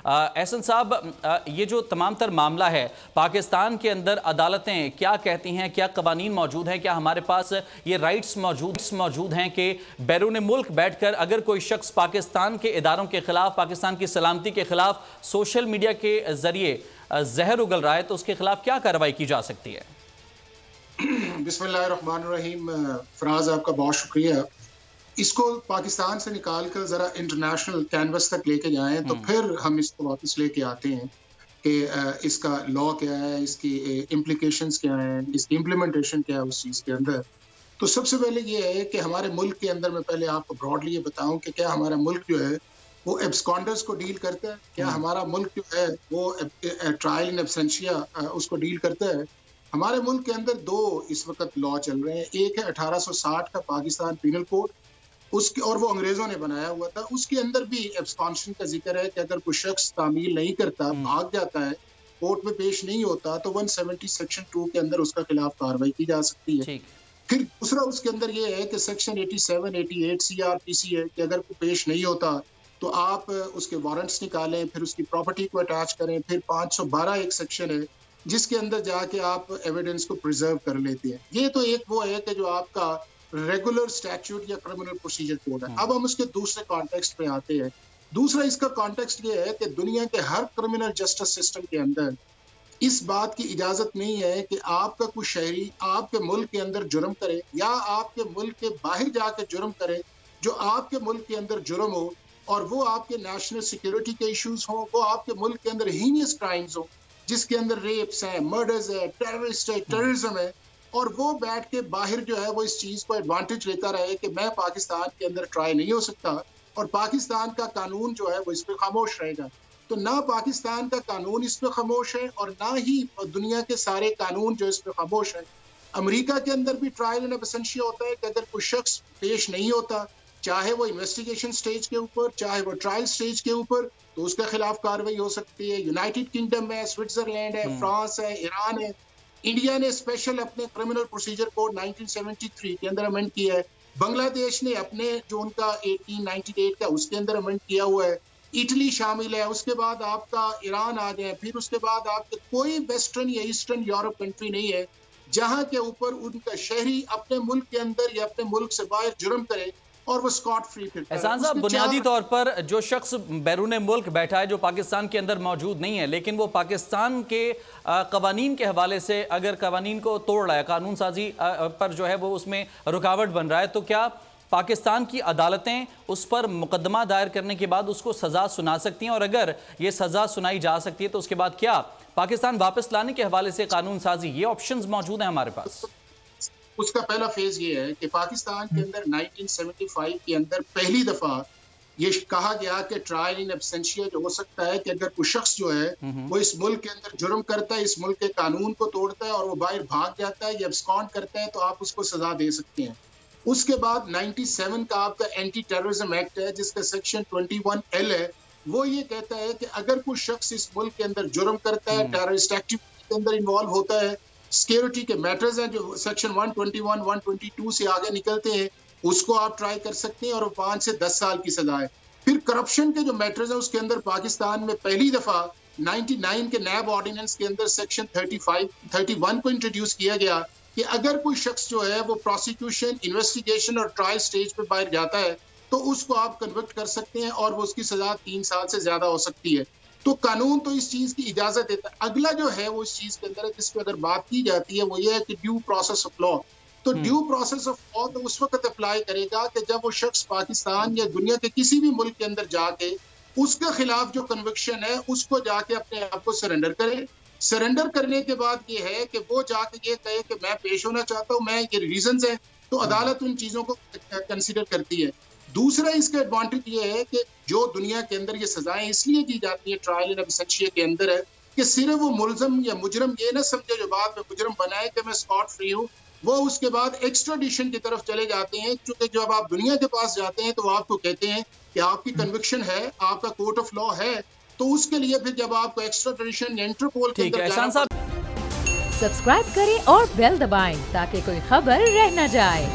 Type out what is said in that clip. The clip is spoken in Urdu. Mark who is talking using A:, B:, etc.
A: احسن صاحب، یہ جو تمام تر معاملہ ہے پاکستان کے اندر عدالتیں کیا کہتی ہیں، کیا قوانین موجود ہیں، کیا ہمارے پاس یہ رائٹس موجود ہیں کہ بیرون ملک بیٹھ کر اگر کوئی شخص پاکستان کے اداروں کے خلاف، پاکستان کی سلامتی کے خلاف سوشل میڈیا کے ذریعے زہر اگل رہا ہے تو اس کے خلاف کیا کارروائی کی جا سکتی ہے؟
B: بسم اللہ الرحمن الرحیم۔ فراز، آپ کا بہت شکریہ۔ اس کو پاکستان سے نکال کر ذرا انٹرنیشنل کینوس تک لے کے جائیں تو پھر ہم اس کو واپس لے کے آتے ہیں کہ اس کا لا کیا ہے، اس کی امپلیکیشنز کیا ہیں، اس کی امپلیمنٹیشن کیا ہے اس چیز کے اندر۔ تو سب سے پہلے یہ ہے کہ ہمارے ملک کے اندر، میں پہلے آپ کو براڈلی یہ بتاؤں کہ کیا ہمارا ملک جو ہے وہ ایبسکانڈرز کو ڈیل کرتا ہے، کیا ہمارا ملک جو ہے وہ ٹرائل ان ایبسینشیا اس کو ڈیل کرتا ہے۔ ہمارے ملک کے اندر دو اس وقت لا چل رہے ہیں، ایک ہے 1860 کا پاکستان پینل کوڈ، اور وہ انگریزوں نے بنایا ہوا تھا۔ اس کے اندر بھی ایبسکانشن کا ذکر ہے کہ اگر کوئی شخص تعمیل نہیں کرتا، بھاگ جاتا ہے، کورٹ میں پیش نہیں ہوتا تو 170 سیکشن 2 کے اندر اس کا خلاف کارروائی کی جا سکتی ہے۔ پھر دوسرا اس کے اندر یہ ہے کہ سیکشن 87 88 CRPC ہے کہ اگر کوئی پیش نہیں ہوتا تو آپ اس کے وارنٹس نکالیں، پھر اس کی پراپرٹی کو اٹیچ کریں۔ پھر 512 ایک سیکشن ہے جس کے اندر جا کے آپ ایویڈنس کو پریزرو کر لیتے ہیں۔ یہ تو ایک وہ ہے کہ جو آپ کا ریگولر اسٹیچوٹ یا کرمنل پروسیجر کوڈ ہے۔ اب ہم اس کے دوسرے کانٹیکسٹ پہ آتے ہیں۔ دوسرا اس کا کانٹیکسٹ یہ ہے کہ دنیا کے ہر کرمنل جسٹس سسٹم کے اندر اس بات کی اجازت نہیں ہے کہ آپ کا کوئی شہری آپ کے ملک کے اندر جرم کرے یا آپ کے ملک کے باہر جا کے جرم کرے جو آپ کے ملک کے اندر جرم ہو، اور وہ آپ کے نیشنل سیکیورٹی کے ایشوز ہوں، وہ آپ کے ملک کے اندر ہینیس کرائمز ہوں جس کے اندر ریپس ہیں، مرڈرز ہے، ٹیررزم ہے، اور وہ بیٹھ کے باہر جو ہے وہ اس چیز کو ایڈوانٹیج لیتا رہے کہ میں پاکستان کے اندر ٹرائی نہیں ہو سکتا اور پاکستان کا قانون جو ہے وہ اس پہ خاموش رہے گا۔ تو نہ پاکستان کا قانون اس پہ خاموش ہے اور نہ ہی دنیا کے سارے قانون جو اس پہ خاموش ہیں۔ امریکہ کے اندر بھی ٹرائل ان ایبسینشیا ہوتا ہے کہ اگر کوئی شخص پیش نہیں ہوتا، چاہے وہ انویسٹیگیشن سٹیج کے اوپر، چاہے وہ ٹرائل سٹیج کے اوپر، تو اس کے خلاف کارروائی ہو سکتی ہے۔ یونائٹڈ کنگڈم ہے، سوئٹزرلینڈ ہے، فرانس ہے، ایران ہے۔ انڈیا نے اسپیشل اپنے کرمنل پروسیجر کوڈ 1973 کے اندر امینڈ کیا ہے۔ بنگلہ دیش نے اپنے جو ان کا 1898 کا اس کے اندر امینڈ کیا ہوا ہے۔ اٹلی شامل ہے۔ اس کے بعد آپ کا ایران آ جائے، پھر اس کے بعد آپ کے کوئی ویسٹرن یا ایسٹرن یورپ کنٹری نہیں ہے جہاں کے اوپر ان کا شہری اپنے ملک کے اندر یا اپنے ملک سے باہر جرم کرے اور وہ اسکاٹ فری پھرتا ہے۔
A: احسان صاحب، بنیادی طور پر جو شخص بیرون ملک بیٹھا ہے، جو پاکستان کے اندر موجود نہیں ہے، لیکن وہ پاکستان کے قوانین کے حوالے سے اگر قوانین کو توڑ رہا ہے، قانون سازی پر جو ہے وہ اس میں رکاوٹ بن رہا ہے، تو کیا پاکستان کی عدالتیں اس پر مقدمہ دائر کرنے کے بعد اس کو سزا سنا سکتی ہیں؟ اور اگر یہ سزا سنائی جا سکتی ہے تو اس کے بعد کیا پاکستان واپس لانے کے حوالے سے قانون سازی، یہ آپشنز موجود ہیں ہمارے پاس؟
B: اس کا پہلا فیز یہ ہے کہ پاکستان کے اندر 1975 کے اندر پہلی دفعہ یہ کہا گیا کہ ٹرائل ان ایبسینشیا جو ہو سکتا ہے کہ اگر کوئی شخص جو ہے وہ اس ملک کے اندر جرم کرتا ہے، اس ملک کے قانون کو توڑتا ہے اور وہ باہر بھاگ جاتا ہے یا ایبسکانڈ کرتا ہے تو آپ اس کو سزا دے سکتے ہیں۔ اس کے بعد 97 کا آپ کا اینٹی ٹیررزم ایکٹ ہے جس کا سیکشن 21L ہے، وہ یہ کہتا ہے کہ اگر کوئی شخص اس ملک کے اندر جرم کرتا ہے، ٹیررسٹ ایکٹیویٹی کے اندر انوالو ہوتا ہے، سیکیورٹی کے میٹرز ہیں جو سیکشن 121 122 سے آگے نکلتے ہیں، اس کو آپ ٹرائی کر سکتے ہیں اور 5 سے 10 سال کی سزا ہے۔ پھر کرپشن کے جو میٹرز ہیں اس کے اندر پاکستان میں پہلی دفعہ 99 کے نیب آرڈیننس کے اندر سیکشن 31 کو انٹروڈیوس کیا گیا کہ اگر کوئی شخص جو ہے وہ پروسیکیوشن، انویسٹیگیشن اور ٹرائل سٹیج پہ باہر جاتا ہے تو اس کو آپ کنوکٹ کر سکتے ہیں اور وہ اس کی سزا 3 سال سے زیادہ ہو سکتی ہے۔ تو قانون تو اس چیز کی اجازت دیتا ہے۔ اگلا جو ہے وہ اس چیز کے اندر ہے جس پہ اگر بات کی جاتی ہے وہ یہ ہے کہ ڈیو پروسیس آف لا۔ تو ڈیو پروسیس آف لا تو اس وقت اپلائی کرے گا کہ جب وہ شخص پاکستان یا دنیا کے کسی بھی ملک کے اندر جا کے اس کے خلاف جو کنوکشن ہے اس کو جا کے اپنے آپ کو سرنڈر کرے۔ سرنڈر کرنے کے بعد یہ ہے کہ وہ جا کے یہ کہے کہ میں پیش ہونا چاہتا ہوں، میں یہ ریزنز ہیں، تو عدالت ان چیزوں کو کنسیڈر کرتی ہے۔ دوسرا اس کا ایڈوانٹیج یہ ہے کہ جو دنیا کے اندر یہ سزائیں اس لیے دی جاتی ہیں ٹرائل ان ایبسینشیا کے اندر ہے کہ صرف وہ ملزم یا مجرم یہ نہ سمجھے جو بعد میں مجرم بنائے کہ میں اسکاٹ فری ہوں، وہ اس کے بعد ایکسٹراڈیشن کی طرف چلے جاتے ہیں، کیونکہ جب آپ دنیا کے پاس جاتے ہیں تو وہ آپ کو کہتے ہیں کہ آپ کی کنوکشن ہے، آپ کا کورٹ آف لا ہے، تو اس کے لیے پھر جب آپ کو ایکسٹراڈیشن یا انٹرپول کے اندر
C: سبسکرائب کریں اور بیل دبائیں تاکہ کوئی خبر رہ نہ جائے۔